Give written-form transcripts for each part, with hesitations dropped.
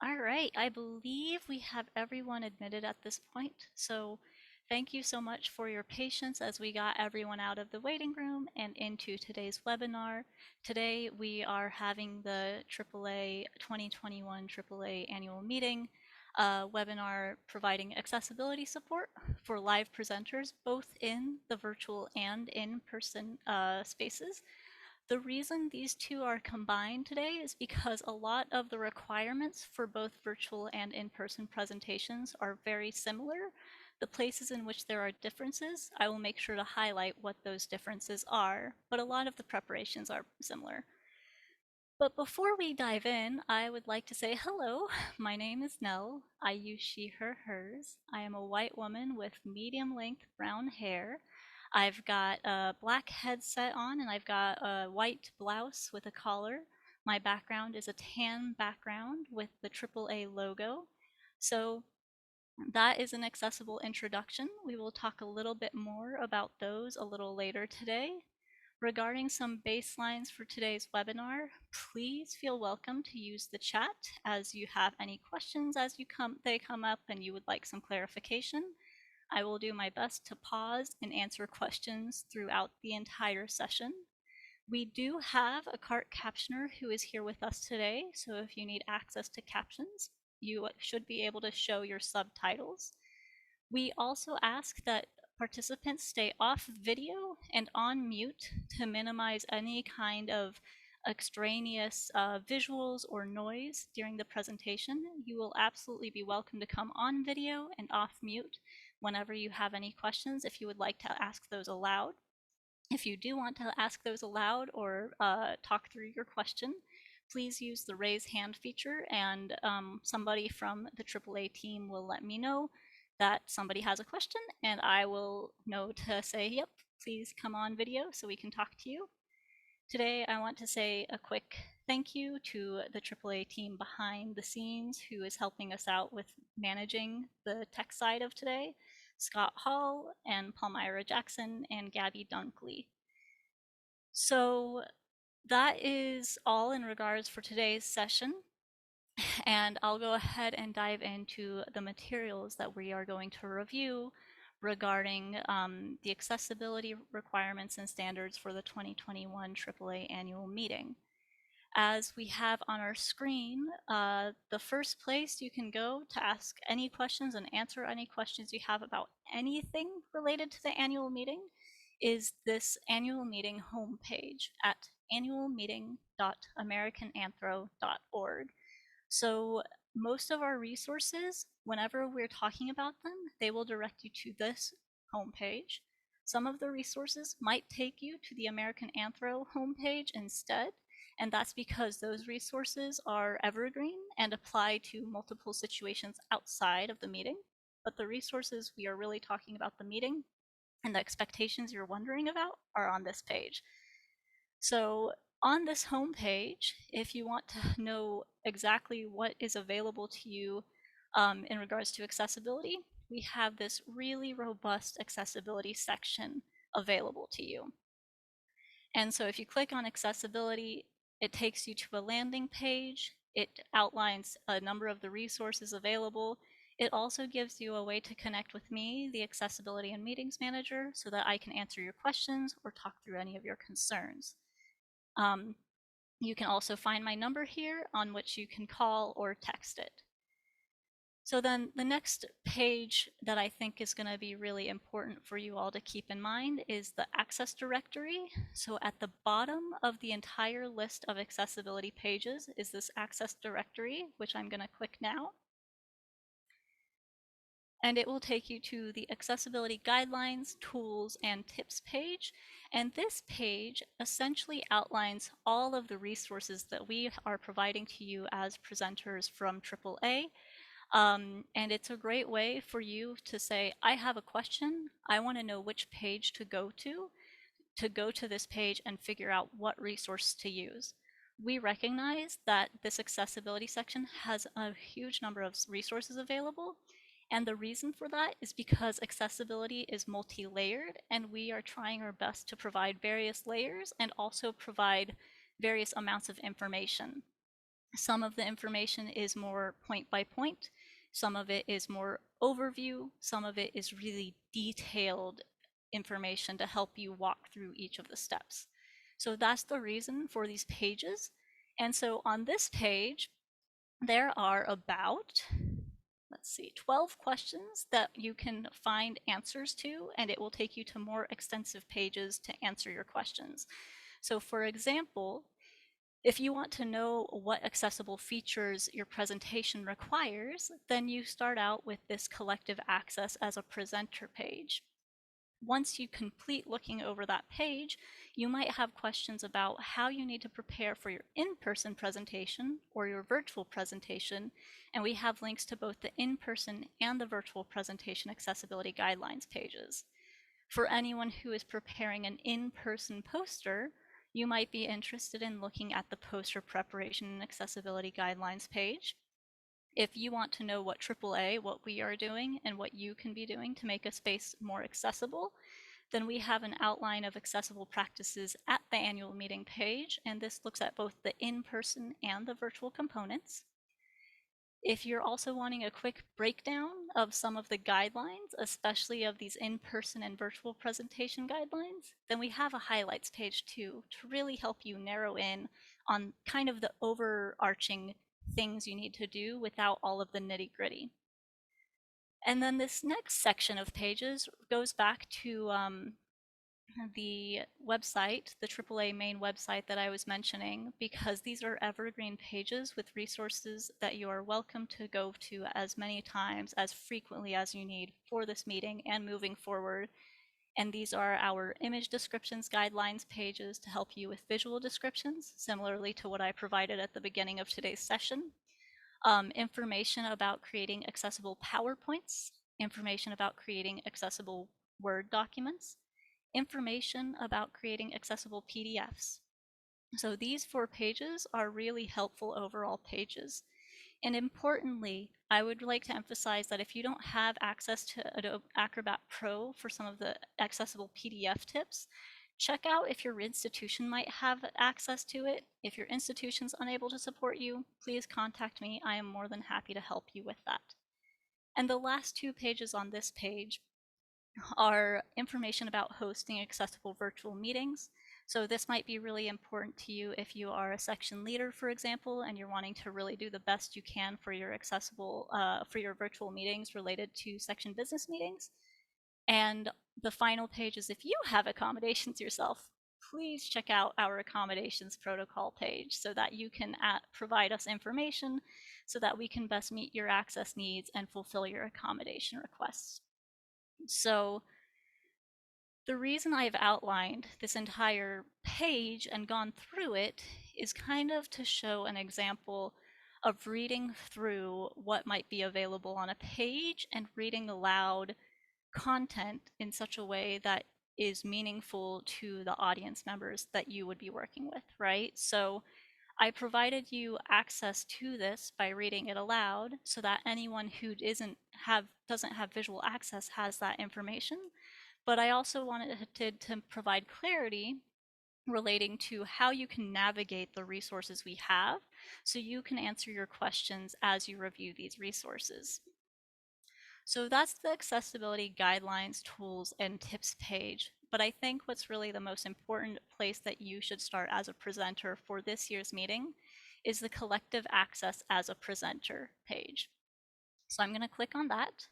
All right, I believe we have everyone admitted at this point. So thank you so much for your patience as we got everyone out of the waiting room and into today's webinar. Today we are having the AAA 2021 AAA annual meeting webinar providing accessibility support for live presenters, both in the virtual and in-person spaces. The reason these two are combined today is because a lot of the requirements for both virtual and in-person presentations are very similar. The places in which there are differences, I will make sure to highlight what those differences are, but a lot of the preparations are similar. But before we dive in, I would like to say hello. My name is Nell. I use she, her, hers. I am a white woman with medium length brown hair. I've got a black headset on and I've got a white blouse with a collar. My background is a tan background with the AAA logo. So that is an accessible introduction. We will talk a little bit more about those a little later today. Regarding some baselines for today's webinar, please feel welcome to use the chat as you have any questions as they come up and you would like some clarification. I will do my best to pause and answer questions throughout the entire session. We do have a CART captioner who is here with us today, so if you need access to captions, you should be able to show your subtitles. We also ask that participants stay off video and on mute to minimize any kind of extraneous visuals or noise during the presentation. You will absolutely be welcome to come on video and off mute whenever you have any questions if you would like to ask those aloud. If you do want to ask those aloud or talk through your question, please use the raise hand feature and somebody from the AAA team will let me know that somebody has a question and I will know to say, yep, please come on video so we can talk to you. Today, I want to say a quick thank you to the AAA team behind the scenes who is helping us out with managing the tech side of today, Scott Hall and Palmyra Jackson and Gabby Dunkley. So that is all in regards for today's session. And I'll go ahead and dive into the materials that we are going to review regarding the accessibility requirements and standards for the 2021 AAA annual meeting. As we have on our screen, the first place you can go to ask any questions and answer any questions you have about anything related to the annual meeting is this annual meeting homepage at annualmeeting.americananthro.org. So most of our resources, whenever we're talking about them, they will direct you to this homepage. Some of the resources might take you to the American Anthro homepage instead, and that's because those resources are evergreen and apply to multiple situations outside of the meeting. But the resources we are really talking about the meeting and the expectations you're wondering about are on this page. So on this homepage, if you want to know exactly what is available to you in regards to accessibility, we have this really robust accessibility section available to you. And so if you click on accessibility, it takes you to a landing page. It outlines a number of the resources available. It also gives you a way to connect with me, the Accessibility and Meetings Manager, so that I can answer your questions or talk through any of your concerns. You can also find my number here on which you can call or text it. So then the next page that I think is going to be really important for you all to keep in mind is the Access Directory. So at the bottom of the entire list of accessibility pages is this Access Directory, which I'm going to click now. And it will take you to the Accessibility Guidelines, Tools, and Tips page. And this page essentially outlines all of the resources that we are providing to you as presenters from AAA. And it's a great way for you to say, I have a question, I want to know which page to go to this page and figure out what resource to use. We recognize that this accessibility section has a huge number of resources available, and the reason for that is because accessibility is multi-layered, and we are trying our best to provide various layers and also provide various amounts of information. Some of the information is more point by point, some of it is more overview, some of it is really detailed information to help you walk through each of the steps. So that's the reason for these pages. And so on this page, there are about, let's see, 12 questions that you can find answers to, and it will take you to more extensive pages to answer your questions. So for example, if you want to know what accessible features your presentation requires, then you start out with this collective access as a presenter page. Once you complete looking over that page, you might have questions about how you need to prepare for your in-person presentation or your virtual presentation, and we have links to both the in-person and the virtual presentation accessibility guidelines pages. For anyone who is preparing an in-person poster, you might be interested in looking at the poster preparation and accessibility guidelines page. If you want to know what AAA, what we are doing, and what you can be doing to make a space more accessible, then we have an outline of accessible practices at the annual meeting page, and this looks at both the in-person and the virtual components. If you're also wanting a quick breakdown of some of the guidelines, especially of these in-person and virtual presentation guidelines, then we have a highlights page too, to really help you narrow in on kind of the overarching things you need to do without all of the nitty-gritty. And then this next section of pages goes back to the website, the AAA main website that I was mentioning, because these are evergreen pages with resources that you are welcome to go to as many times, as frequently as you need for this meeting and moving forward. And these are our image descriptions guidelines pages to help you with visual descriptions, similarly to what I provided at the beginning of today's session. Information about creating accessible PowerPoints, information about creating accessible Word documents, information about creating accessible PDFs. So these 4 pages are really helpful overall pages. And importantly, I would like to emphasize that if you don't have access to Adobe Acrobat Pro for some of the accessible PDF tips, check out if your institution might have access to it. If your institution's unable to support you, please contact me. I am more than happy to help you with that. And the last 2 pages on this page are information about hosting accessible virtual meetings. So this might be really important to you if you are a section leader, for example, and you're wanting to really do the best you can for your for your virtual meetings related to section business meetings. And the final page is if you have accommodations yourself, please check out our accommodations protocol page so that you can provide us information so that we can best meet your access needs and fulfill your accommodation requests. So the reason I've outlined this entire page and gone through it is kind of to show an example of reading through what might be available on a page and reading aloud content in such a way that is meaningful to the audience members that you would be working with, right? So I provided you access to this by reading it aloud so that anyone who doesn't have visual access has that information. But I also wanted to provide clarity relating to how you can navigate the resources we have so you can answer your questions as you review these resources. So that's the accessibility guidelines, tools, and tips page. But I think what's really the most important place that you should start as a presenter for this year's meeting is the collective access as a presenter page. So I'm going to click on that.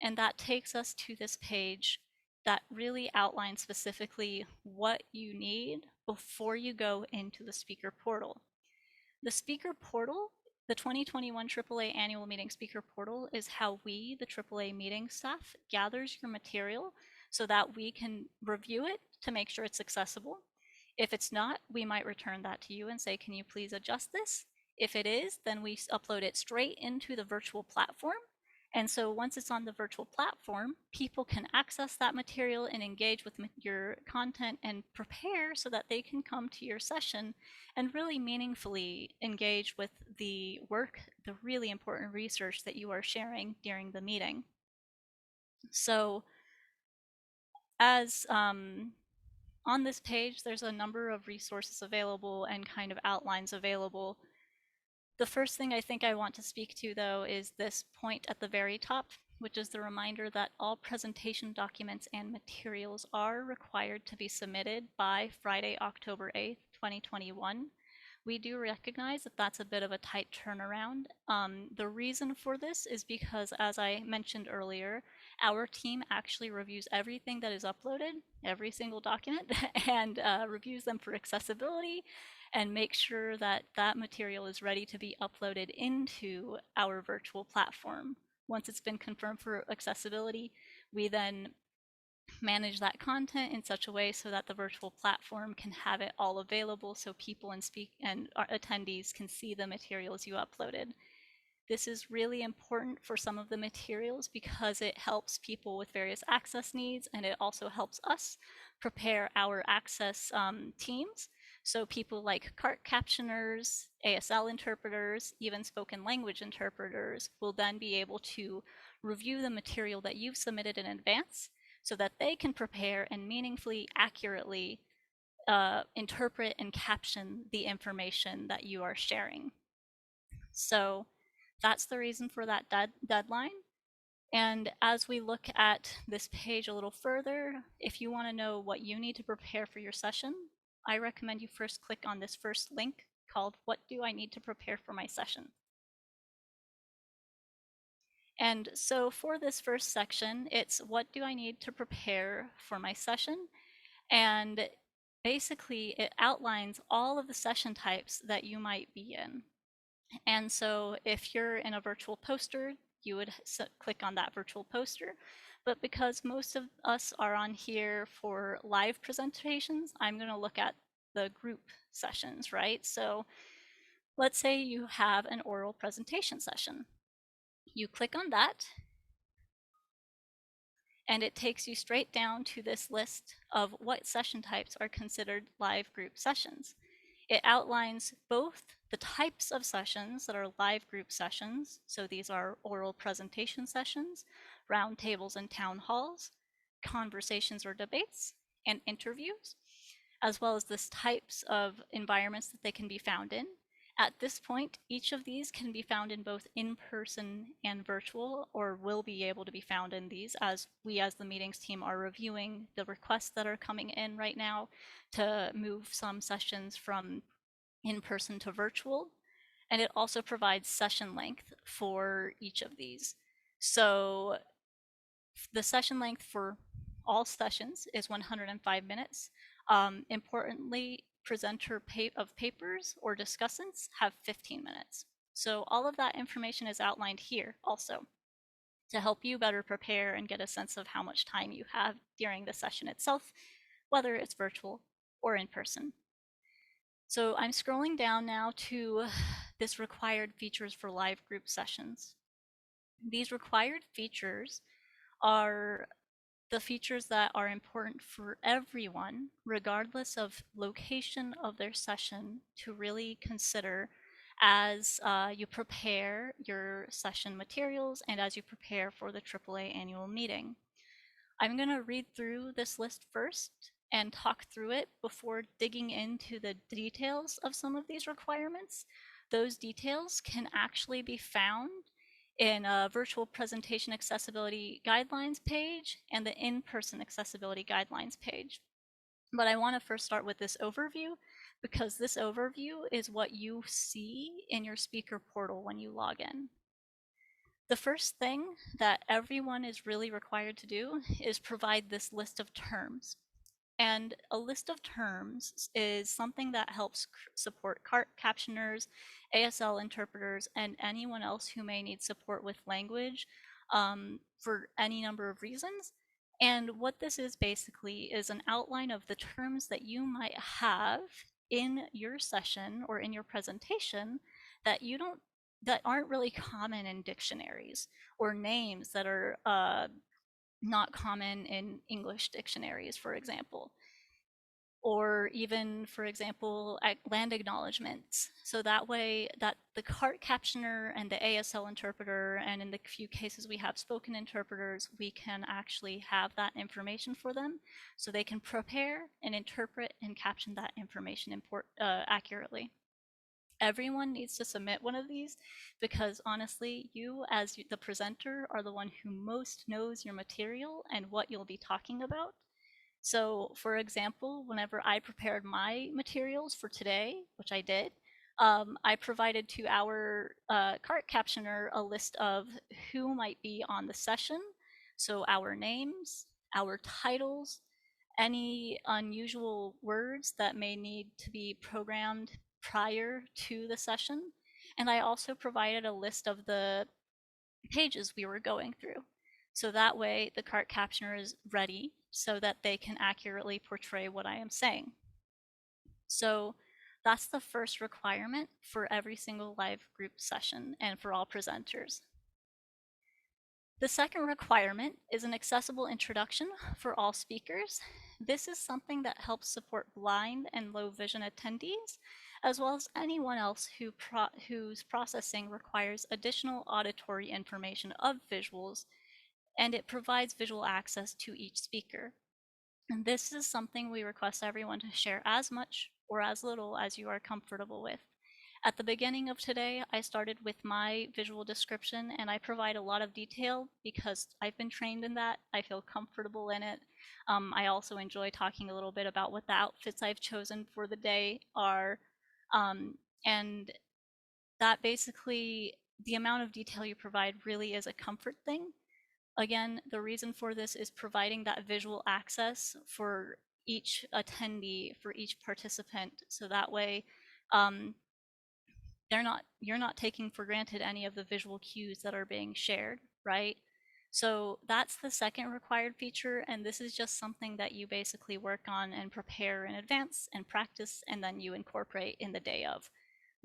And that takes us to this page that really outlines specifically what you need before you go into the speaker portal. The speaker portal, the 2021 AAA annual meeting speaker portal, is how we, the AAA meeting staff, gathers your material so that we can review it to make sure it's accessible. If it's not, we might return that to you and say, can you please adjust this? If it is, then we upload it straight into the virtual platform. And so once it's on the virtual platform, people can access that material and engage with your content and prepare so that they can come to your session and really meaningfully engage with the work, the really important research that you are sharing during the meeting. So as on this page, there's a number of resources available and kind of outlines available. The first thing I think I want to speak to, though, is this point at the very top, which is the reminder that all presentation documents and materials are required to be submitted by Friday, October 8th, 2021. We do recognize that that's a bit of a tight turnaround. The reason for this is because, as I mentioned earlier, our team actually reviews everything that is uploaded, every single document, and reviews them for accessibility and make sure that that material is ready to be uploaded into our virtual platform. Once it's been confirmed for accessibility, we then manage that content in such a way so that the virtual platform can have it all available so people and attendees can see the materials you uploaded. This is really important for some of the materials because it helps people with various access needs, and it also helps us prepare our access teams. So people like CART captioners, ASL interpreters, even spoken language interpreters will then be able to review the material that you've submitted in advance so that they can prepare and meaningfully, accurately interpret and caption the information that you are sharing. So that's the reason for that deadline. And as we look at this page a little further, if you want to know what you need to prepare for your session, I recommend you first click on this first link called What Do I Need to Prepare for My Session? And so for this first section, it's what do I need to prepare for my session? And basically it outlines all of the session types that you might be in. And so if you're in a virtual poster, you would click on that virtual poster. But because most of us are on here for live presentations, I'm going to look at the group sessions, right? So let's say you have an oral presentation session. You click on that, and it takes you straight down to this list of what session types are considered live group sessions. It outlines both the types of sessions that are live group sessions, so these are oral presentation sessions, roundtables and town halls, conversations or debates, and interviews, as well as the types of environments that they can be found in. At this point, each of these can be found in both in-person and virtual, or will be able to be found in these as we as the meetings team are reviewing the requests that are coming in right now to move some sessions from in-person to virtual. And it also provides session length for each of these. So the session length for all sessions is 105 minutes. Importantly, presenter of papers or discussants have 15 minutes. So all of that information is outlined here also to help you better prepare and get a sense of how much time you have during the session itself, whether it's virtual or in person. So I'm scrolling down now to this required features for live group sessions. These required features are the features that are important for everyone, regardless of location of their session, to really consider as you prepare your session materials and as you prepare for the AAA annual meeting. I'm going to read through this list first and talk through it before digging into the details of some of these requirements. Those details can actually be found in a virtual presentation accessibility guidelines page and the in-person accessibility guidelines page. But I want to first start with this overview because this overview is what you see in your speaker portal when you log in. The first thing that everyone is really required to do is provide this list of terms. And a list of terms is something that helps support CART captioners, ASL interpreters, and anyone else who may need support with language for any number of reasons. And what this is basically is an outline of the terms that you might have in your session or in your presentation that aren't really common in dictionaries, or names that are not common in English dictionaries, for example, or even, for example, land acknowledgements. So that way that the CART captioner and the ASL interpreter, and in the few cases we have spoken interpreters, we can actually have that information for them so they can prepare and interpret and caption that information accurately. Everyone needs to submit one of these because honestly, you as the presenter are the one who most knows your material and what you'll be talking about. So for example, whenever I prepared my materials for today, which I did, I provided to our cart captioner a list of who might be on the session. So our names, our titles, any unusual words that may need to be programmed prior to the session. And I also provided a list of the pages we were going through. So that way the cart captioner is ready so that they can accurately portray what I am saying. So that's the first requirement for every single live group session and for all presenters. The second requirement is an accessible introduction for all speakers. This is something that helps support blind and low vision attendees, as well as anyone else whose processing requires additional auditory information of visuals, and it provides visual access to each speaker. And this is something we request everyone to share as much or as little as you are comfortable with. At the beginning of today, I started with my visual description, and I provide a lot of detail because I've been trained in that. I feel comfortable in it. I also enjoy talking a little bit about what the outfits I've chosen for the day are. And that basically, the amount of detail you provide really is a comfort thing. Again, the reason for this is providing that visual access for each attendee, for each participant, so that way um, you're not taking for granted any of the visual cues that are being shared, right? So that's the second required feature, and this is just something that you basically work on and prepare in advance and practice, and then you incorporate in the day of.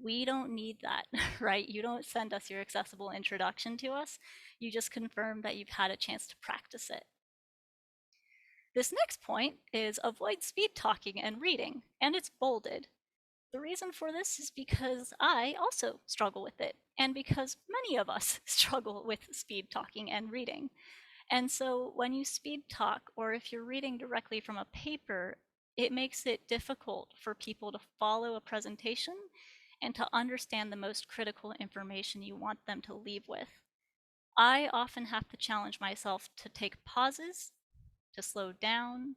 We don't need that, right? You don't send us your accessible introduction to us. You just confirm that you've had a chance to practice it. This next point is avoid speed talking and reading, and it's bolded. The reason for this is because I also struggle with it, and because many of us struggle with speed talking and reading. And so when you speed talk, or if you're reading directly from a paper, it makes it difficult for people to follow a presentation and to understand the most critical information you want them to leave with. I often have to challenge myself to take pauses, to slow down,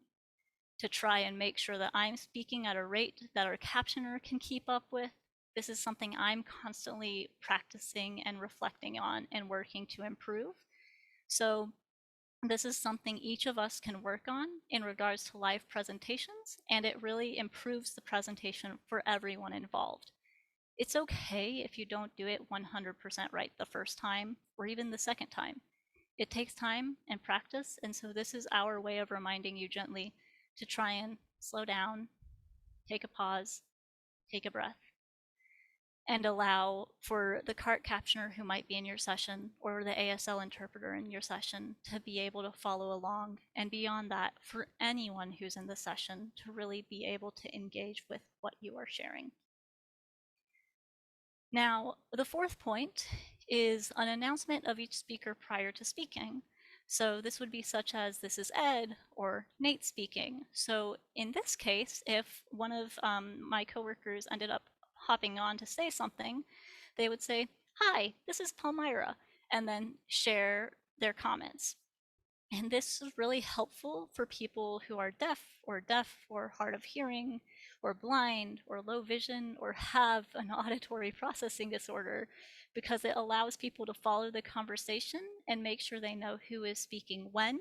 to try and make sure that I'm speaking at a rate that our captioner can keep up with. This is something I'm constantly practicing and reflecting on and working to improve. So this is something each of us can work on in regards to live presentations, and it really improves the presentation for everyone involved. It's okay if you don't do it 100% right the first time or even the second time. It takes time and practice, and so this is our way of reminding you gently to try and slow down, take a pause, take a breath, and allow for the cart captioner who might be in your session or the ASL interpreter in your session to be able to follow along, and beyond that, for anyone who's in the session to really be able to engage with what you are sharing. Now, the fourth point is an announcement of each speaker prior to speaking. So this would be such as, "This is Ed," or "Nate speaking." So in this case, if one of my coworkers ended up hopping on to say something, they would say, "Hi, this is Palmyra," and then share their comments. And this is really helpful for people who are deaf or hard of hearing or blind or low vision or have an auditory processing disorder, because it allows people to follow the conversation and make sure they know who is speaking when,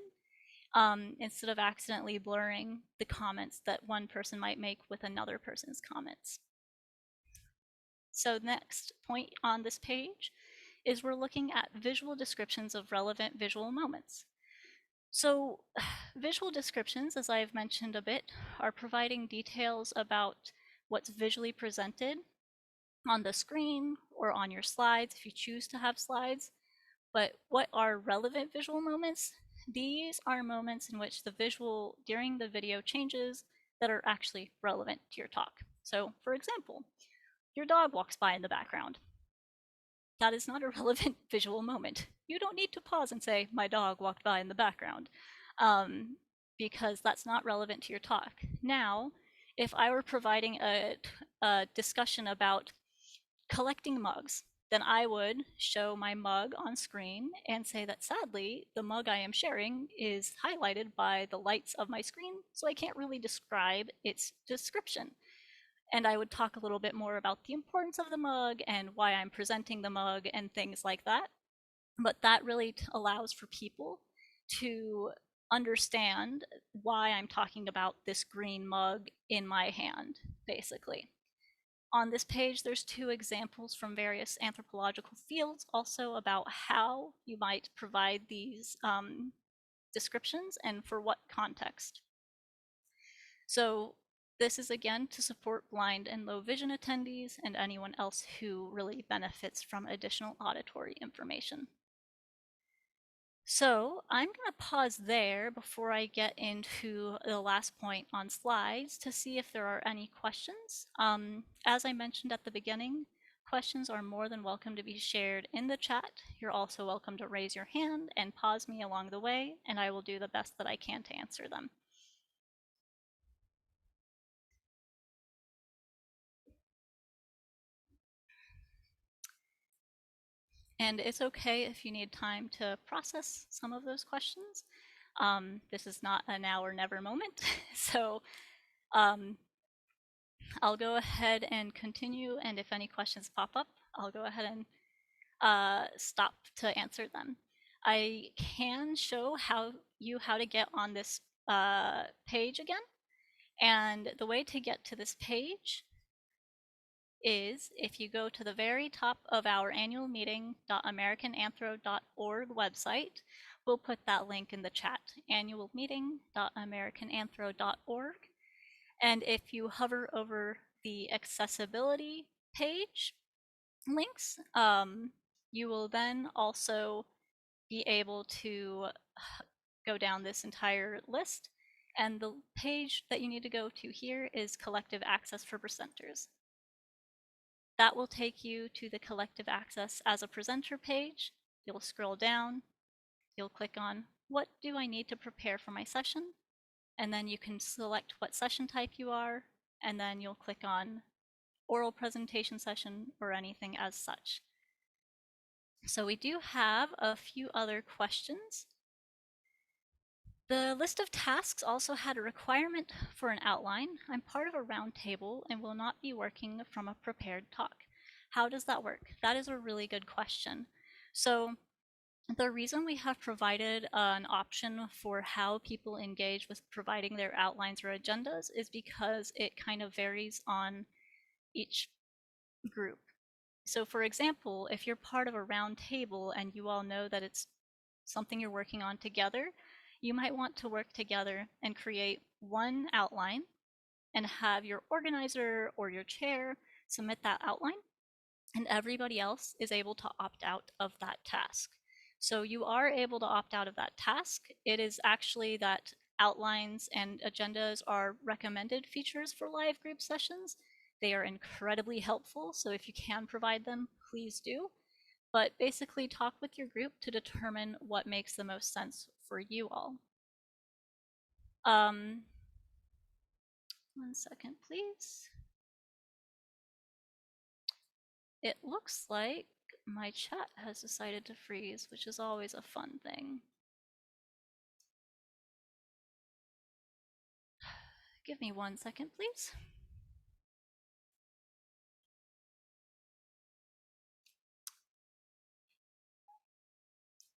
instead of accidentally blurring the comments that one person might make with another person's comments. So next point on this page is we're looking at visual descriptions of relevant visual moments. So visual descriptions, as I've mentioned a bit, are providing details about what's visually presented on the screen or on your slides if you choose to have slides. But what are relevant visual moments? These are moments in which the visual during the video changes that are actually relevant to your talk. So for example, your dog walks by in the background. That is not a relevant visual moment. You don't need to pause and say, "My dog walked by in the background," because that's not relevant to your talk. Now, if I were providing a discussion about collecting mugs, then I would show my mug on screen and say that sadly, the mug I am sharing is highlighted by the lights of my screen, so I can't really describe its description. And I would talk a little bit more about the importance of the mug and why I'm presenting the mug and things like that. But that really allows for people to understand why I'm talking about this green mug in my hand, basically. On this page, there's 2 examples from various anthropological fields, also about how you might provide these descriptions and for what context. So this is again to support blind and low vision attendees and anyone else who really benefits from additional auditory information. So I'm going to pause there before I get into the last point on slides to see if there are any questions. As I mentioned at the beginning, questions are more than welcome to be shared in the chat. You're also welcome to raise your hand and pause me along the way, and I will do the best that I can to answer them. And it's okay if you need time to process some of those questions. This is not a now or never moment. So I'll go ahead and continue, and if any questions pop up, I'll go ahead and stop to answer them. I can show how to get on this page again, and the way to get to this page is if you go to the very top of our annual meeting.americananthro.org website, we'll put that link in the chat, annualmeeting.americananthro.org. And if you hover over the accessibility page links, you will then also be able to go down this entire list. And the page that you need to go to here is Collective Access for Presenters. That will take you to the Collective Access as a Presenter page. You'll scroll down, you'll click on what do I need to prepare for my session, and then you can select what session type you are, and then you'll click on oral presentation session or anything as such. So we do have a few other questions. The list of tasks also had a requirement for an outline. I'm part of a roundtable and will not be working from a prepared talk. How does that work? That is a really good question. So the reason we have provided an option for how people engage with providing their outlines or agendas is because it kind of varies on each group. So for example, if you're part of a round table and you all know that it's something you're working on together, you might want to work together and create one outline and have your organizer or your chair submit that outline, and everybody else is able to opt out of that task. So you are able to opt out of that task. It is actually that outlines and agendas are recommended features for live group sessions. They are incredibly helpful, so if you can provide them, please do. But basically talk with your group to determine what makes the most sense for you all. 1 second, please. It looks like my chat has decided to freeze, which is always a fun thing. Give me 1 second, please.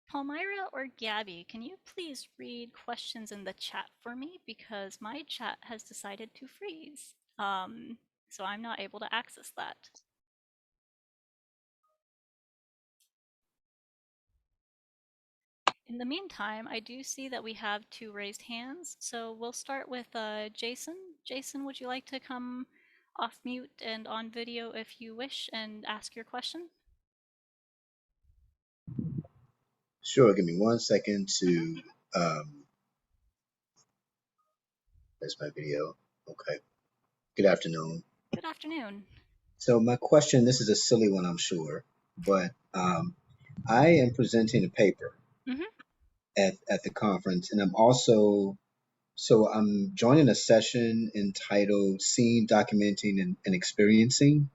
Palmyra or Gabby, can you please read questions in the chat for me? Because my chat has decided to freeze. So I'm not able to access that. In the meantime, I do see that we have 2 raised hands. So we'll start with Jason. Jason, would you like to come off mute and on video if you wish and ask your question? Sure, give me 1 second to that's my video. Okay. Good afternoon. Good afternoon. So my question, this is a silly one, I'm sure, but I am presenting a paper at the conference, and I'm joining a session entitled Seeing, Documenting, and Experiencing.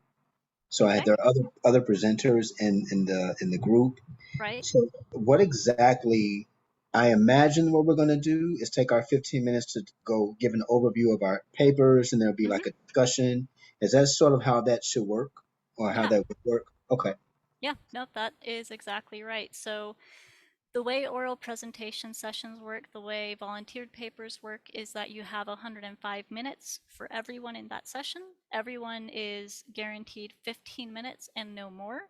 So Okay. there are other presenters in the group. Right. So what exactly? I imagine what we're going to do is take our 15 minutes to go give an overview of our papers, and there'll be Hmm. like a discussion. Is that sort of how that should work, or how Yeah. that would work? Okay. Yeah. No, that is exactly right. So the way oral presentation sessions work, the way volunteered papers work, is that you have 105 minutes for everyone in that session. Everyone is guaranteed 15 minutes and no more.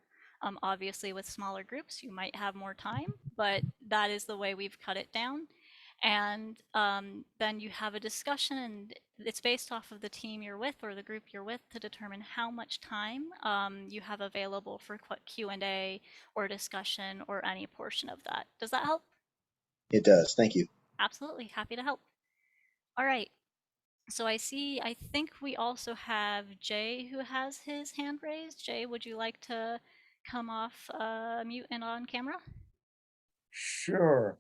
Obviously, with smaller groups, you might have more time, but that is the way we've cut it down. And then you have a discussion, and it's based off of the team you're with or the group you're with to determine how much time you have available for Q&A or discussion or any portion of that. Does that help? It does. Thank you. Absolutely, happy to help. All right, so I think we also have Jay who has his hand raised. Jay, would you like to come off mute and on camera? Sure.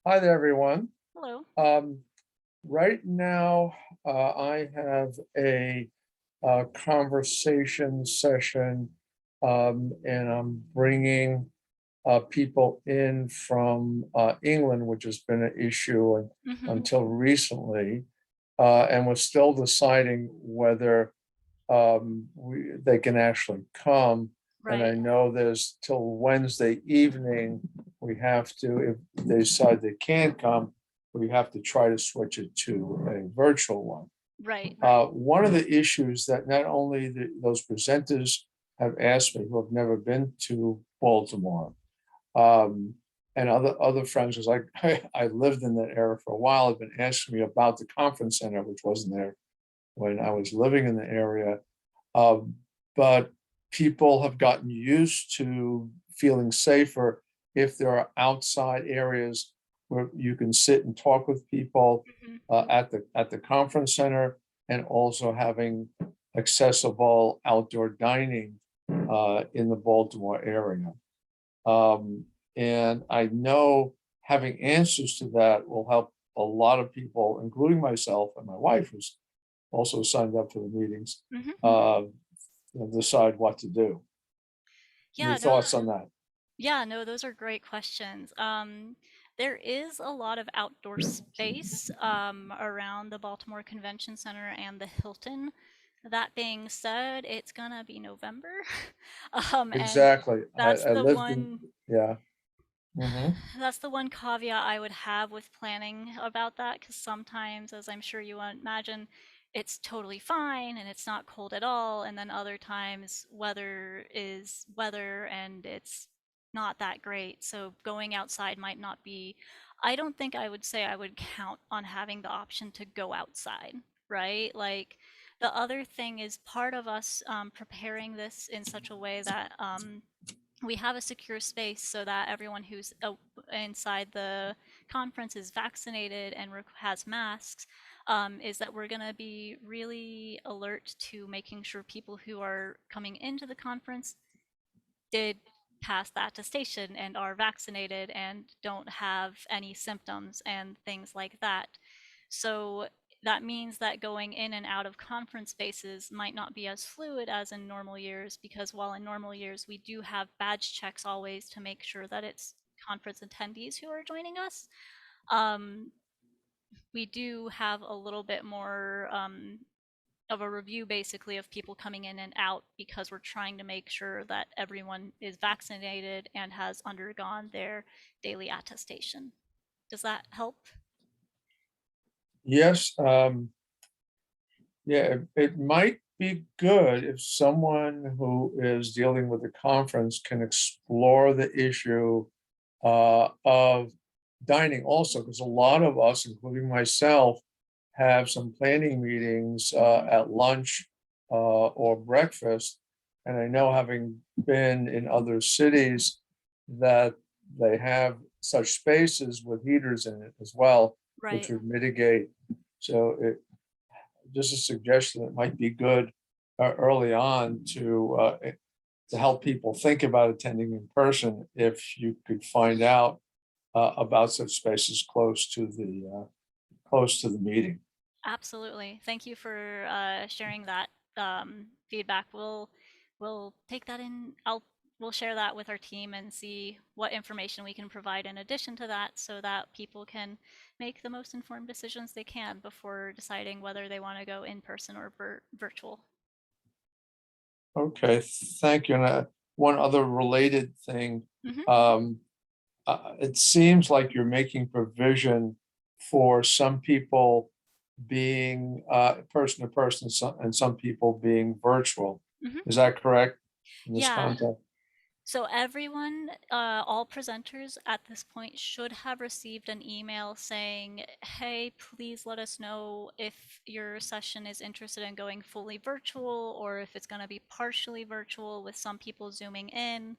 Hi there, everyone. Hello. Um, right now, I have a, conversation session, and I'm bringing people in from England, which has been an issue Mm-hmm. until recently, and we're still deciding whether they can actually come. And I Right, know there's till Wednesday evening, we have to, if they decide they can't come, we have to try to switch it to a virtual one. right. One of the issues that not only those presenters have asked me who have never been to Baltimore, um, and other friends, because I lived in that area for a while, have been asking me about the conference center, which wasn't there when I was living in the area. Um, but people have gotten used to feeling safer if there are outside areas where you can sit and talk with people Mhm. at the conference center, and also having accessible outdoor dining in the Baltimore area. Um, and I know having answers to that will help a lot of people, including myself and my wife, who's also signed up for the meetings, Mhm. uh, decide what to do. Any Yeah, no, thoughts on that? yeah, no, those are great questions. There is a lot of outdoor space around the Baltimore Convention Center and the Hilton. That being said, it's gonna be November. And Exactly. that's I the lived in, one yeah. Mhm. that's the one caveat I would have with planning about that, because sometimes, as I'm sure you imagine, it's totally fine and it's not cold at all, and then other times weather is weather and it's not that great. So going outside might not be, I don't think I would say I would count on having the option to go outside, right? Like the other thing is part of us preparing this in such a way that we have a secure space so that everyone who's inside the conference is vaccinated and has masks, is that we're going to be really alert to making sure people who are coming into the conference did pass the attestation and are vaccinated and don't have any symptoms and things like that. So that means that going in and out of conference spaces might not be as fluid as in normal years, because while in normal years we do have badge checks always to make sure that it's conference attendees who are joining us, um, we do have a little bit more of a review basically of people coming in and out, because we're trying to make sure that everyone is vaccinated and has undergone their daily attestation. Does that help? Yes, yeah, it might be good if someone who is dealing with the conference can explore the issue of dining also, because a lot of us, including myself, have some planning meetings Mhm. at lunch or breakfast. And I know, having been in other cities, that they have such spaces with heaters in it as well, which Right. would mitigate. So just a suggestion that might be good early on to help people think about attending in person, if you could find out about such spaces close to the meeting. Absolutely. Thank you for sharing that feedback. we'll take that in. We'll share that with our team and see what information we can provide in addition to that, so that people can make the most informed decisions they can before deciding whether they want to go in person or virtual. Okay, thank you. And one other related thing, Mhm. it seems like you're making provision for some people being person to person, and some people being virtual. Mhm. Is that correct in this Yeah. context? So everyone, all presenters at this point should have received an email saying, hey, please let us know if your session is interested in going fully virtual or if it's going to be partially virtual with some people zooming in.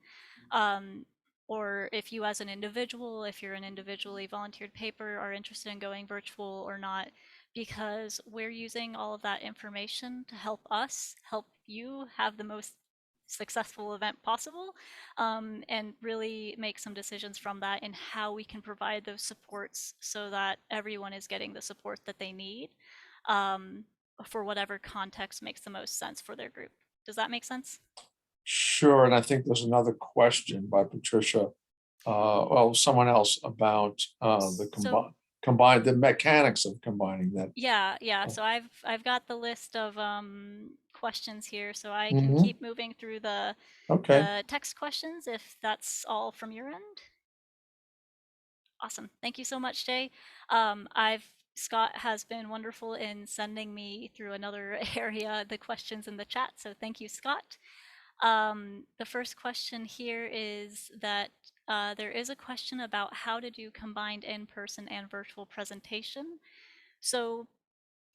Or if you as an individual, if you're an individually volunteered paper, are interested in going virtual or not, because we're using all of that information to help us help you have the most successful event possible, and really make some decisions from that and how we can provide those supports so that everyone is getting the support that they need, um, for whatever context makes the most sense for their group. Does that make sense? Sure, and I think there's another question by Patricia, well, someone else about the So combine the mechanics of combining that. yeah. So I've got the list of questions here, so I can Mhm. keep moving through the Okay, text questions if that's all from your end. Awesome. Thank you so much, Jay. Scott has been wonderful in sending me through another area the questions in the chat, so thank you, Scott. The first question here is that there is a question about how to do combined in-person and virtual presentation. So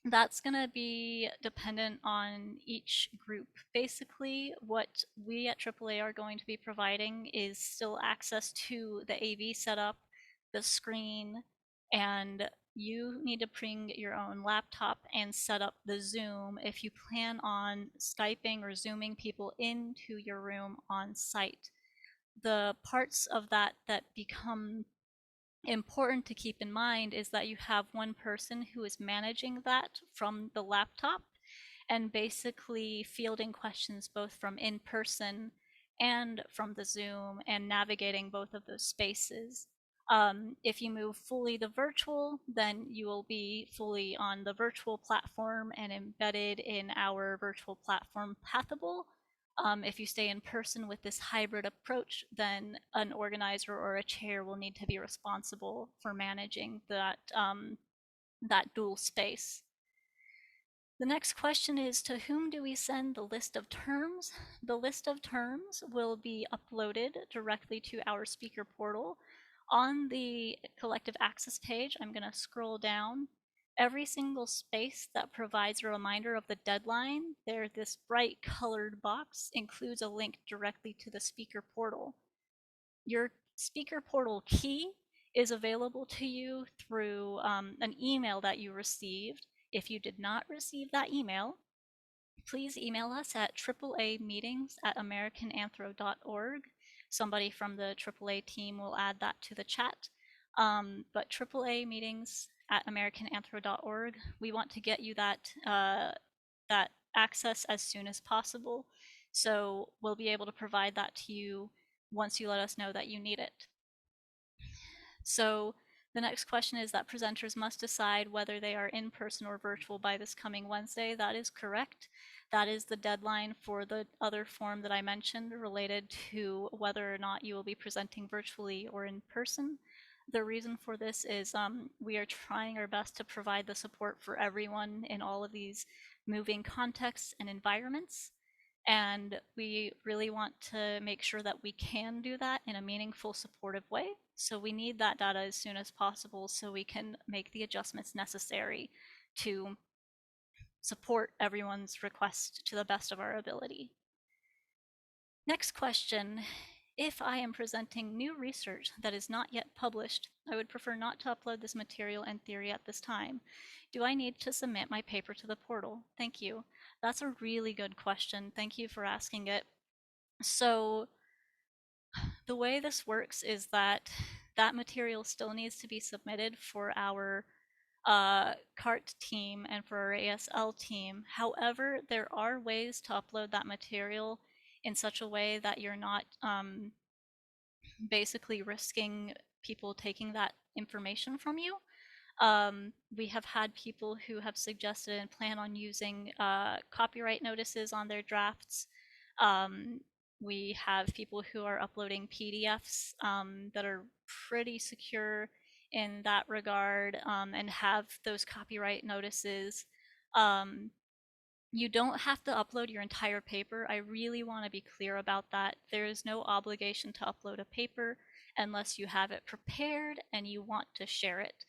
that's going to be dependent on each group. Basically, what we at AAA are going to be providing is still access to the AV setup, the screen, and you need to bring your own laptop and set up the Zoom if you plan on Skyping or Zooming people into your room on site. The parts of that that become important to keep in mind is that you have one person who is managing that from the laptop and basically fielding questions both from in person and from the Zoom and navigating both of those spaces. If you move fully the virtual, then you will be fully on the virtual platform and embedded in our virtual platform Pathable. If you stay in person with this hybrid approach, then an organizer or a chair will need to be responsible for managing that dual space. The next question is, to whom do we send the list of terms? The list of terms will be uploaded directly to our speaker portal. On the collective access page, I'm going to scroll down. Every single space that provides a reminder of the deadline, this bright colored box includes a link directly to the speaker portal. Your speaker portal key is available to you through an email that you received. If you did not receive that email, please email us at AAA meetings@americananthro.org. Somebody from the AAA team will add that to the chat. But AAA meetings@americananthro.org. We want to get you that access as soon as possible. So we'll be able to provide that to you once you let us know that you need it. So the next question is that presenters must decide whether they are in person or virtual by this coming Wednesday. That is correct. That is the deadline for the other form that I mentioned related to whether or not you will be presenting virtually or in person. The reason for this is we are trying our best to provide the support for everyone in all of these moving contexts and environments. And we really want to make sure that we can do that in a meaningful, supportive way. So we need that data as soon as possible so we can make the adjustments necessary to support everyone's request to the best of our ability. Next question. If I am presenting new research that is not yet published, I would prefer not to upload this material and theory at this time. Do I need to submit my paper to the portal? Thank you. That's a really good question. Thank you for asking it. So the way this works is that that material still needs to be submitted for our CART team and for our ASL team. However, there are ways to upload that material in such a way that you're not basically risking people taking that information from you. We have had people who have suggested and plan on using copyright notices on their drafts. We have people who are uploading PDFs that are pretty secure in that regard and have those copyright notices. You don't have to upload your entire paper. I really want to be clear about that. There is no obligation to upload a paper unless you have it prepared and you want to share it.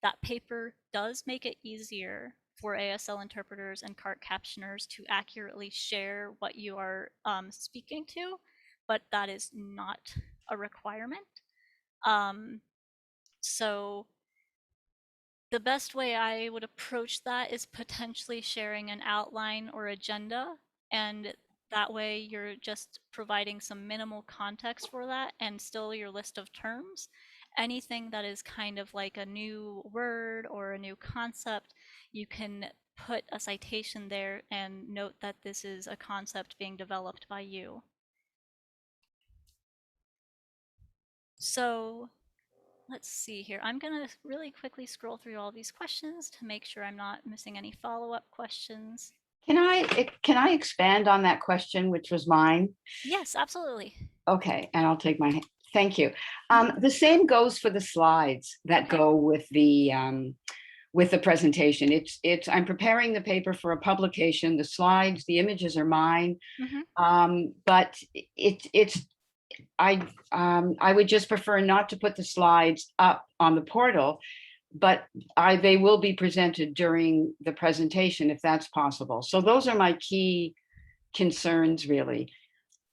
That paper does make it easier for ASL interpreters and CART captioners to accurately share what you are speaking to, but that is not a requirement. So the best way I would approach that is potentially sharing an outline or agenda, and that way you're just providing some minimal context for that and still your list of terms. Anything that is kind of like a new word or a new concept, you can put a citation there and note that this is a concept being developed by you. So let's see here. I'm going to really quickly scroll through all these questions to make sure I'm not missing any follow-up questions. Can I expand on that question, which was mine? Yes, absolutely. Okay, and I'll take my, thank you. The same goes for the slides that go with the presentation. I'm preparing the paper for a publication. The slides, the images are mine, but I would just prefer not to put the slides up on the portal, but they will be presented during the presentation if that's possible. So those are my key concerns, really.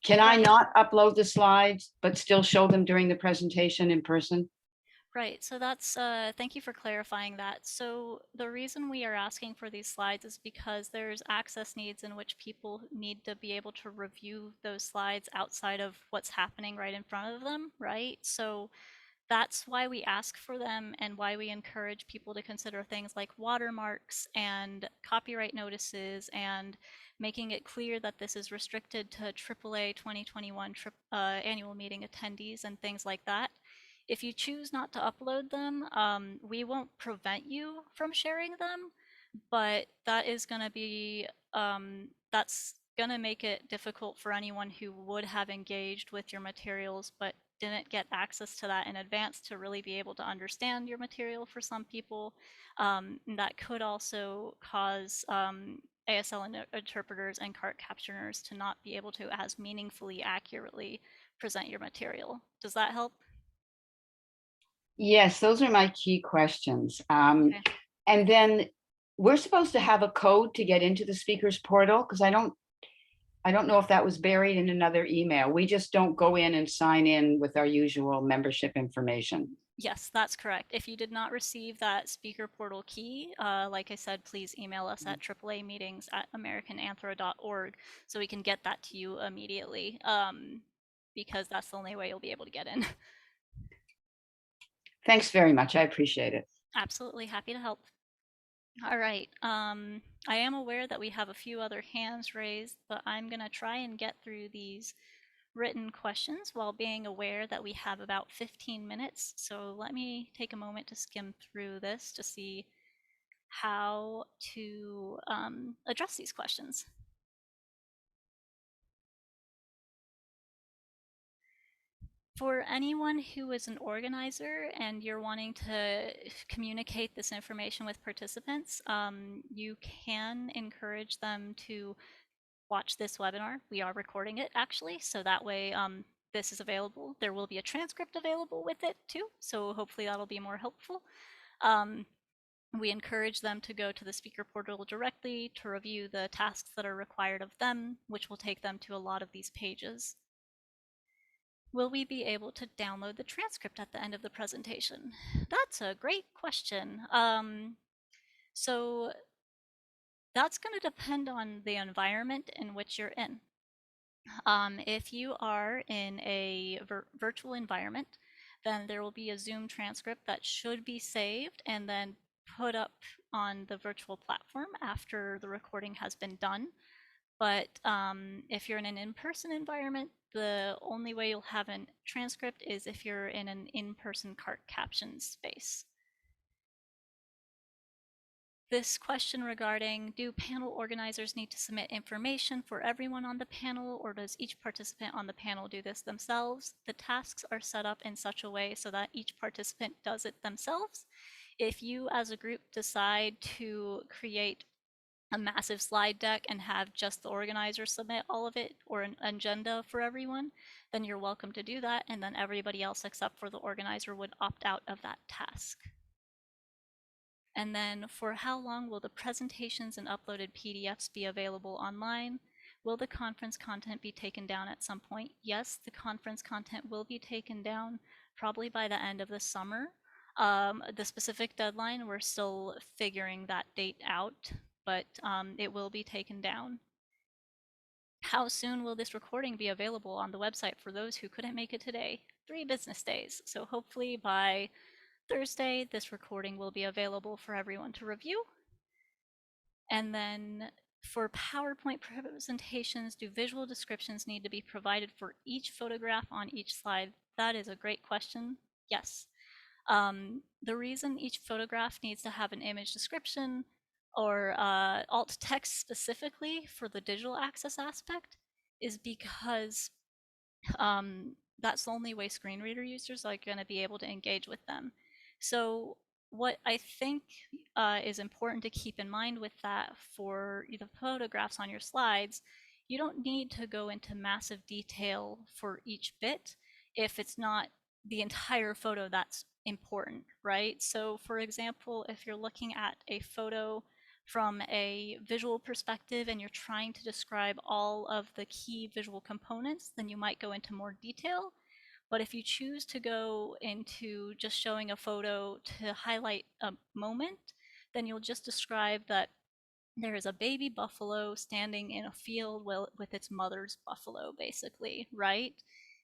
Can I not upload the slides, but still show them during the presentation in person? Right, so that's, thank you for clarifying that. So the reason we are asking for these slides is because there's access needs in which people need to be able to review those slides outside of what's happening right in front of them, right? So that's why we ask for them and why we encourage people to consider things like watermarks and copyright notices and making it clear that this is restricted to AAA 2021 annual meeting attendees and things like that. If you choose not to upload them, we won't prevent you from sharing them, but that is going to be, that's going to make it difficult for anyone who would have engaged with your materials but didn't get access to that in advance to really be able to understand your material for some people. That could also cause ASL interpreters and CART captioners to not be able to as meaningfully accurately present your material. Does that help? Yes, those are my key questions. And then we're supposed to have a code to get into the speakers portal, because I don't know if that was buried in another email. We just don't go in and sign in with our usual membership information. Yes, that's correct. If you did not receive that speaker portal key, like I said, please email us at AAA-meetings@americananthro.org so we can get that to you immediately, because that's the only way you'll be able to get in. Thanks very much. I appreciate it. Absolutely happy to help. All right. I am aware that we have a few other hands raised, but I'm going to try and get through these written questions while being aware that we have about 15 minutes. So let me take a moment to skim through this to see how to address these questions. For anyone who is an organizer and you're wanting to communicate this information with participants, you can encourage them to watch this webinar. We are recording it actually, so that way this is available. There will be a transcript available with it too, so hopefully that'll be more helpful. We encourage them to go to the speaker portal directly to review the tasks that are required of them, which will take them to a lot of these pages. Will we be able to download the transcript at the end of the presentation? That's a great question. So that's going to depend on the environment in which you're in. If you are in a virtual environment, then there will be a Zoom transcript that should be saved and then put up on the virtual platform after the recording has been done. But if you're in an in-person environment, the only way you'll have a transcript is if you're in an in-person cart caption space. This question regarding, do panel organizers need to submit information for everyone on the panel, or does each participant on the panel do this themselves? The tasks are set up in such a way so that each participant does it themselves. If you as a group decide to create a massive slide deck and have just the organizer submit all of it, or an agenda for everyone, then you're welcome to do that, and then everybody else except for the organizer would opt out of that task. And then for how long will the presentations and uploaded PDFs be available online? Will the conference content be taken down at some point? Yes, the conference content will be taken down probably by the end of the summer. The specific deadline, we're still figuring that date out, but it will be taken down. How soon will this recording be available on the website for those who couldn't make it today? 3 business days. So hopefully by Thursday, this recording will be available for everyone to review. And then for PowerPoint presentations, do visual descriptions need to be provided for each photograph on each slide? That is a great question. Yes. The reason each photograph needs to have an image description or alt text specifically for the digital access aspect is because that's the only way screen reader users are going to be able to engage with them. So what I think is important to keep in mind with that for the photographs on your slides, you don't need to go into massive detail for each bit if it's not the entire photo that's important, right? So for example, if you're looking at a photo from a visual perspective and you're trying to describe all of the key visual components, then you might go into more detail. But if you choose to go into just showing a photo to highlight a moment, then you'll just describe that there is a baby buffalo standing in a field with its mother's buffalo, basically, right?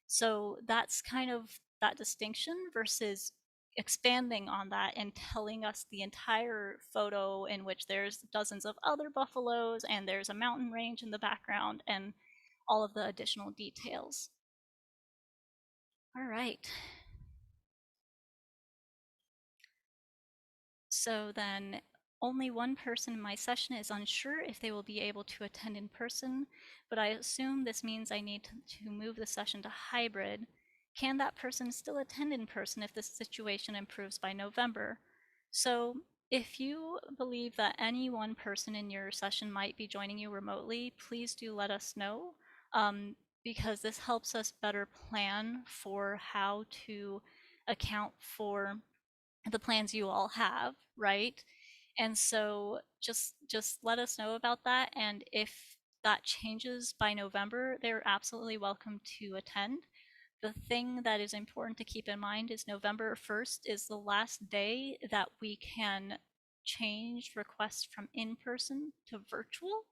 So that's kind of that distinction versus expanding on that and telling us the entire photo in which there's dozens of other buffaloes and there's a mountain range in the background and all of the additional details. All right. So then only one person in my session is unsure if they will be able to attend in person, but I assume this means I need to move the session to hybrid. Can that person still attend in person if the situation improves by November? So if you believe that any one person in your session might be joining you remotely, please do let us know, because this helps us better plan for how to account for the plans you all have, right? And so just let us know about that, and if that changes by November, they're absolutely welcome to attend. The thing that is important to keep in mind is November 1st is the last day that we can change requests from in-person to virtual.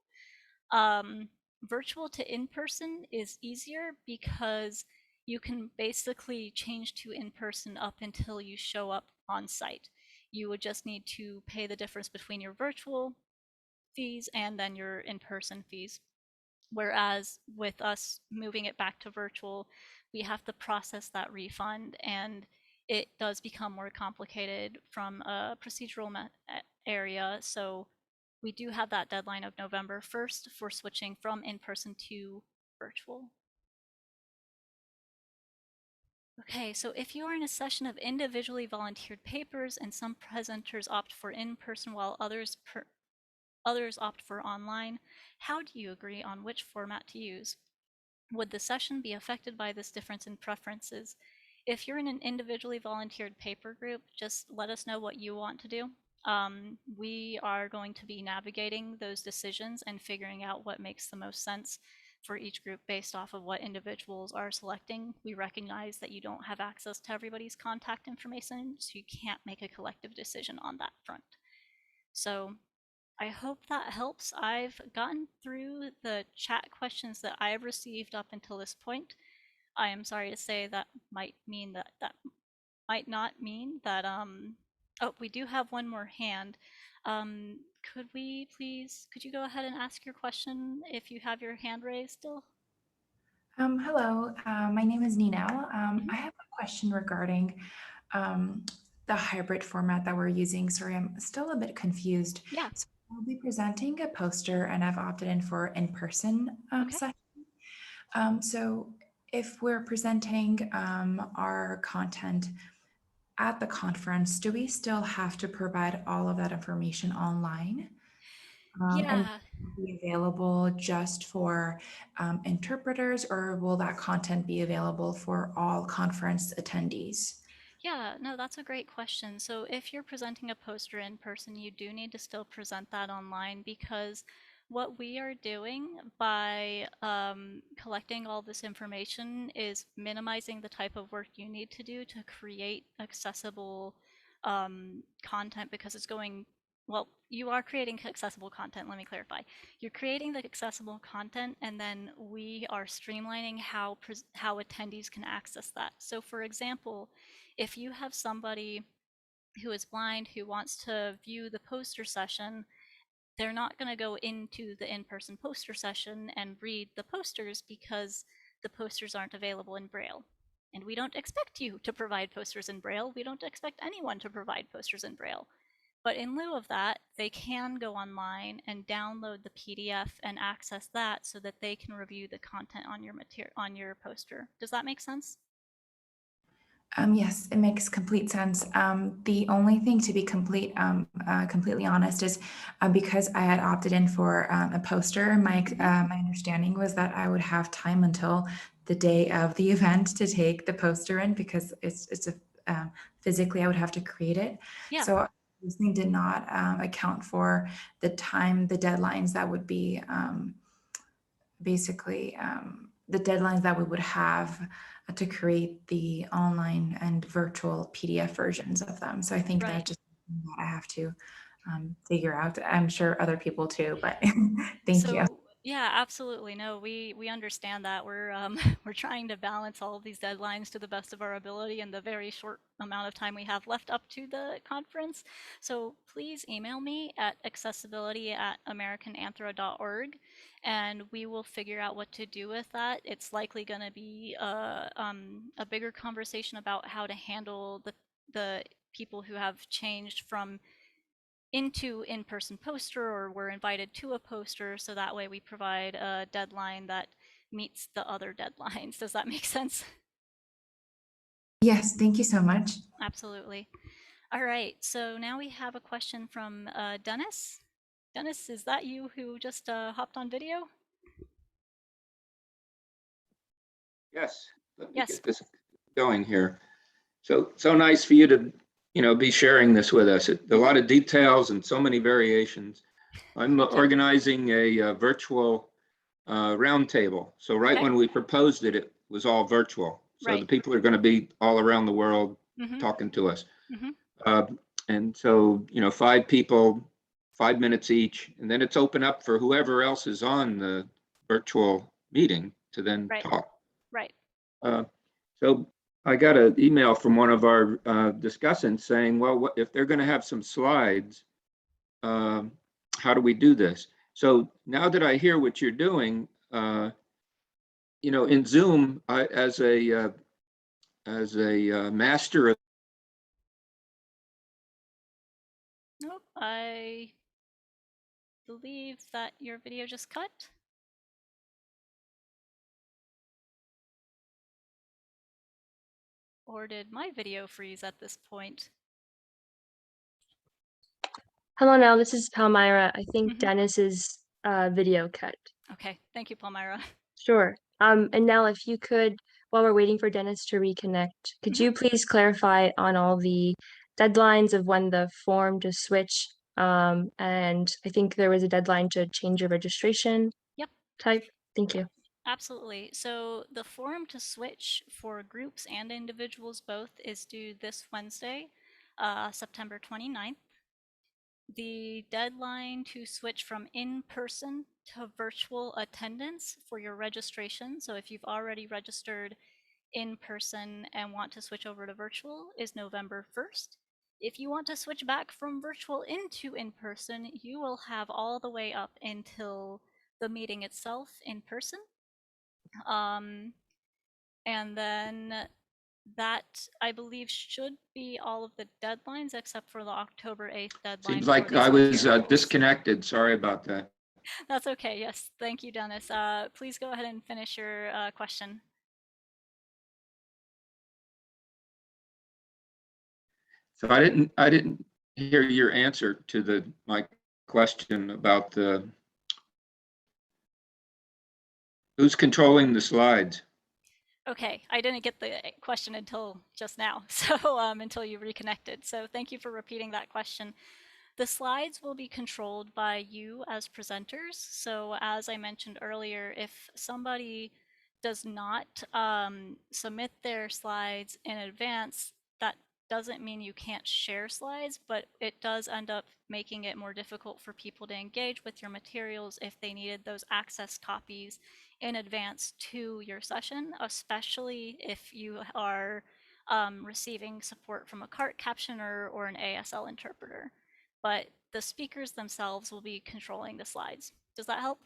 Virtual to in-person is easier because you can basically change to in-person up until you show up on site. You would just need to pay the difference between your virtual fees and then your in-person fees. Whereas with us moving it back to virtual, we have to process that refund, and it does become more complicated from a procedural area. So we do have that deadline of November 1st for switching from in-person to virtual. Okay, so if you are in a session of individually volunteered papers and some presenters opt for in-person while others opt for online, how do you agree on which format to use? Would the session be affected by this difference in preferences? If you're in an individually volunteered paper group, just let us know what you want to do. We are going to be navigating those decisions and figuring out what makes the most sense for each group based off of what individuals are selecting. We recognize that you don't have access to everybody's contact information, so you can't make a collective decision on that front. So I hope that helps. I've gotten through the chat questions that I've received up until this point. I am sorry to say that might mean that might not mean that oh, we do have one more hand. could you go ahead and ask your question if you have your hand raised still? Hello, my name is Ninel. Mhm. I have a question regarding the hybrid format that we're using. Sorry, I'm still a bit confused. Yeah. So I'll be presenting a poster and I've opted in for in-person Okay. session. So if we're presenting our content at the conference, do we still have to provide all of that information online? And Yeah. be available just for interpreters, or will that content be available for all conference attendees? Yeah, no, that's a great question. So if you're presenting a poster in person, you do need to still present that online, because what we are doing by collecting all this information is minimizing the type of work you need to do to create accessible content, because it's going, well, you are creating accessible content, let me clarify. You're creating the accessible content, and then we are streamlining how attendees can access that. So for example, if you have somebody who is blind who wants to view the poster session, they're not going to go into the in-person poster session and read the posters because the posters aren't available in Braille. And we don't expect you to provide posters in Braille. We don't expect anyone to provide posters in Braille. But in lieu of that, they can go online and download the PDF and access that so that they can review the content on your poster. Does that make sense? Yes, it makes complete sense. The only thing, to be completely honest, is because I had opted in for a poster. My understanding was that I would have time until the day of the event to take the poster in, because it's physically I would have to create it. Yeah. So this thing did not account for the time, the deadlines that would be basically the deadlines that we would have to create the online and virtual PDF versions of them. So I think Right. that's just something that I have to figure out. I'm sure other people too, but thank you. Yeah, absolutely. No, we understand that. We're we're trying to balance all of these deadlines to the best of our ability in the very short amount of time we have left up to the conference. So please email me at accessibility@americananthro.org, and we will figure out what to do with that. It's likely going to be a bigger conversation about how to handle the people who have changed from into in-person poster or were invited to a poster, so that way we provide a deadline that meets the other deadlines. Does that make sense? Yes, thank you so much. Absolutely. All right, so now we have a question from Dennis. Dennis, is that you who just hopped on video? Yes, let me Yes. get this going here. So nice for you to, be sharing this with us. A lot of details and so many variations. I'm organizing a virtual roundtable. So right Okay. when we proposed it, it was all virtual. So Right. the people are going to be all around the world talking to us. And so, 5 people, 5 minutes each, and then it's open up for whoever else is on the virtual meeting to then Right. talk. Right. So I got an email from one of our discussants saying, well, if they're going to have some slides, how do we do this? So now that I hear what you're doing, in Zoom, as a master of. Nope, I believe that your video just cut. Or did my video freeze at this point? Hello, now this is Palmyra. I think Dennis's video cut. Okay, thank you, Palmyra. Sure. And now if you could, while we're waiting for Dennis to reconnect, could you please clarify on all the deadlines of when the form to switch? And I think there was a deadline to change your registration. Yep. Type. Thank you. Absolutely. So the forum to switch for groups and individuals both is due this Wednesday, September 29th. The deadline to switch from in-person to virtual attendance for your registration, so if you've already registered in person and want to switch over to virtual, is November 1st. If you want to switch back from virtual into in-person, you will have all the way up until the meeting itself in person. And then that, I believe, should be all of the deadlines except for the October 8th deadline. Seems for like these I was materials. disconnected. Sorry about that. That's okay. Yes. Thank you, Dennis. Please go ahead and finish your question. So I didn't hear your answer to my question about who's controlling the slides. Okay, I didn't get the question until just now, so until you reconnected. So thank you for repeating that question. The slides will be controlled by you as presenters. So as I mentioned earlier, if somebody does not submit their slides in advance, that doesn't mean you can't share slides, but it does end up making it more difficult for people to engage with your materials if they needed those access copies in advance to your session, especially if you are receiving support from a CART captioner or an ASL interpreter. But the speakers themselves will be controlling the slides. Does that help?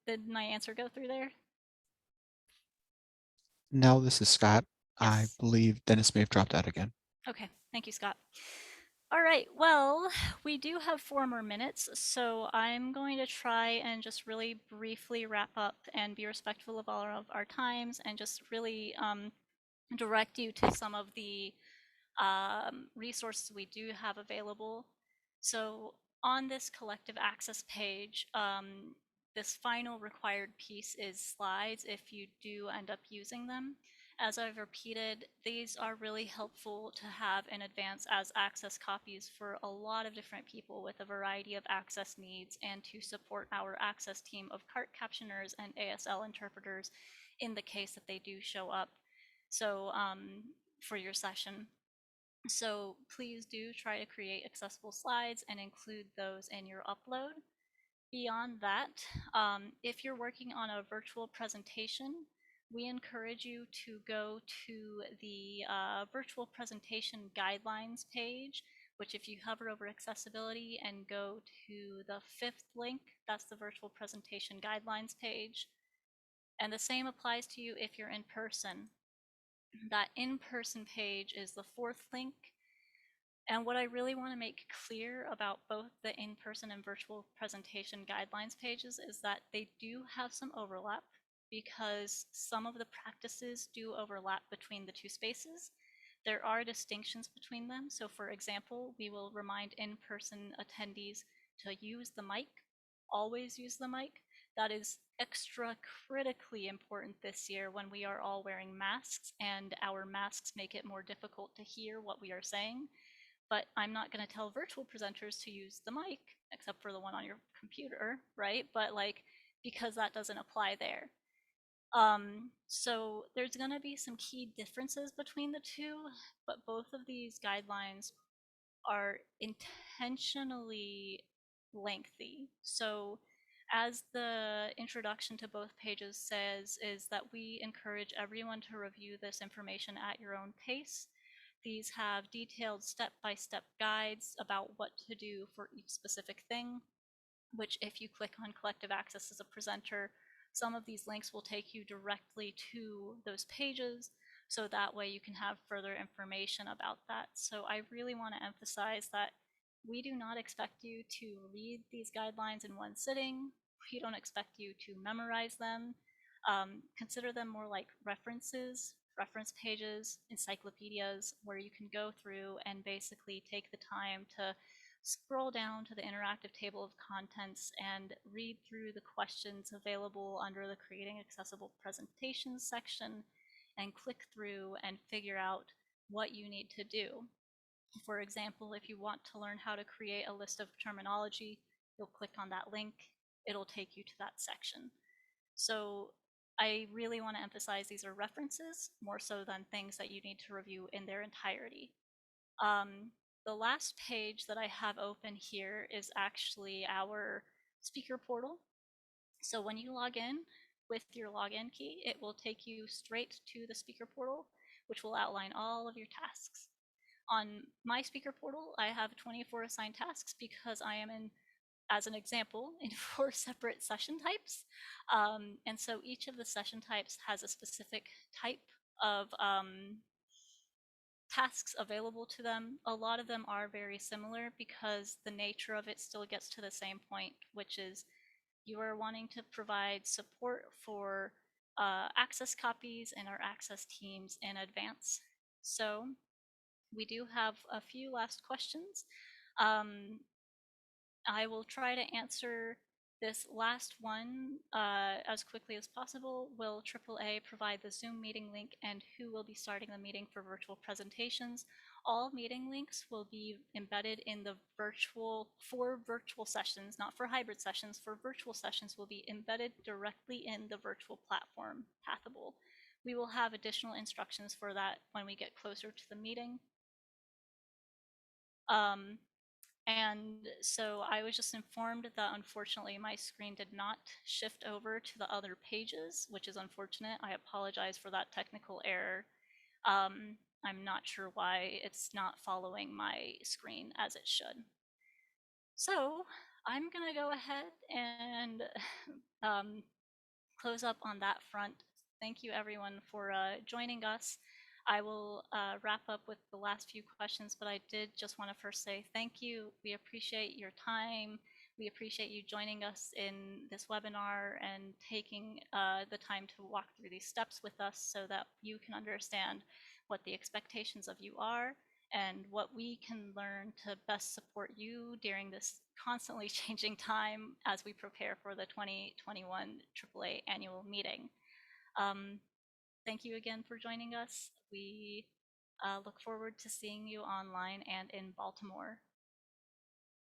Did my answer go through there? No, this is Scott. I Yes. believe Dennis may have dropped out again. Okay, thank you, Scott. All right, well, we do have 4 more minutes, so I'm going to try and just really briefly wrap up and be respectful of all of our times and just really direct you to some of the resources we do have available. So on this collective access page, this final required piece is slides if you do end up using them. As I've repeated, these are really helpful to have in advance as access copies for a lot of different people with a variety of access needs and to support our access team of CART captioners and ASL interpreters in the case that they do show up. So for your session. So please do try to create accessible slides and include those in your upload. Beyond that, if you're working on a virtual presentation, we encourage you to go to the virtual presentation guidelines page, which if you hover over accessibility and go to the 5th link, that's the virtual presentation guidelines page. And the same applies to you if you're in person. That in-person page is the 4th link. And what I really want to make clear about both the in-person and virtual presentation guidelines pages is that they do have some overlap because some of the practices do overlap between the two spaces. There are distinctions between them. So for example, we will remind in-person attendees to use the mic, always use the mic. That is extra critically important this year when we are all wearing masks and our masks make it more difficult to hear what we are saying. But I'm not going to tell virtual presenters to use the mic, except for the one on your computer, right? But like, because that doesn't apply there. So there's going to be some key differences between the two, but both of these guidelines are intentionally lengthy. So as the introduction to both pages says, is that we encourage everyone to review this information at your own pace. These have detailed step-by-step guides about what to do for each specific thing, which if you click on collective access as a presenter, some of these links will take you directly to those pages. So that way you can have further information about that. So I really want to emphasize that we do not expect you to read these guidelines in one sitting. We don't expect you to memorize them. Consider them more like references, reference pages, encyclopedias, where you can go through and basically take the time to scroll down to the interactive table of contents and read through the questions available under the Creating Accessible Presentations section and click through and figure out what you need to do. For example, if you want to learn how to create a list of terminology, you'll click on that link. It'll take you to that section. So I really want to emphasize these are references more so than things that you need to review in their entirety. the last page that I have open here is actually our speaker portal. So when you log in with your login key, it will take you straight to the speaker portal, which will outline all of your tasks. On my speaker portal, I have 24 assigned tasks because I am in, as an example, in 4 separate session types. And so each of the session types has a specific type of tasks available to them. A lot of them are very similar because the nature of it still gets to the same point, which is you are wanting to provide support for access copies and our access teams in advance. So we do have a few last questions. I will try to answer this last one as quickly as possible. Will AAA provide the Zoom meeting link, and who will be starting the meeting for virtual presentations? All meeting links will be embedded in the for virtual sessions, not for hybrid sessions. For virtual sessions will be embedded directly in the virtual platform, Pathable. We will have additional instructions for that when we get closer to the meeting. And so I was just informed that unfortunately my screen did not shift over to the other pages, which is unfortunate. I apologize for that technical error. I'm not sure why it's not following my screen as it should. So I'm gonna go ahead and close up on that front. Thank you everyone for joining us. I will wrap up with the last few questions, but I did just want to first say thank you. We appreciate your time. We appreciate you joining us in this webinar and taking the time to walk through these steps with us so that you can understand what the expectations of you are and what we can learn to best support you during this constantly changing time as we prepare for the 2021 AAA annual meeting. Thank you again for joining us. We look forward to seeing you online and in Baltimore.